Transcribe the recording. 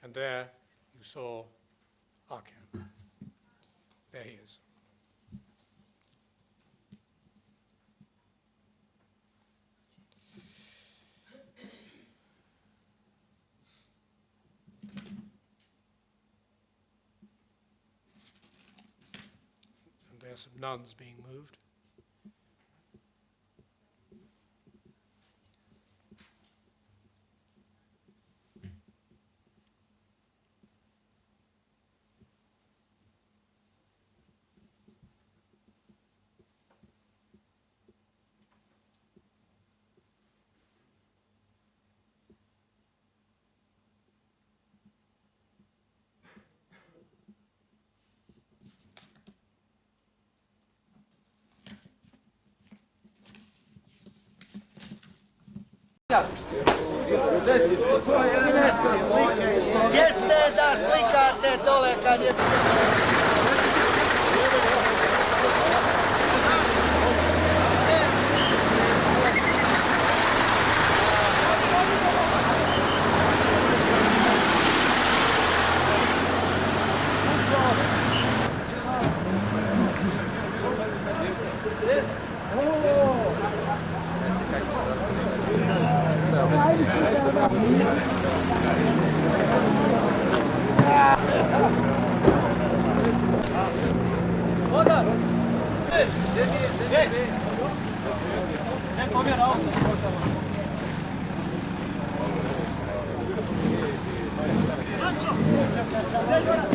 And there you saw Arkan. There he is. And there are some nuns being moved. Gdje ste da slikate dole kad je... Lančo!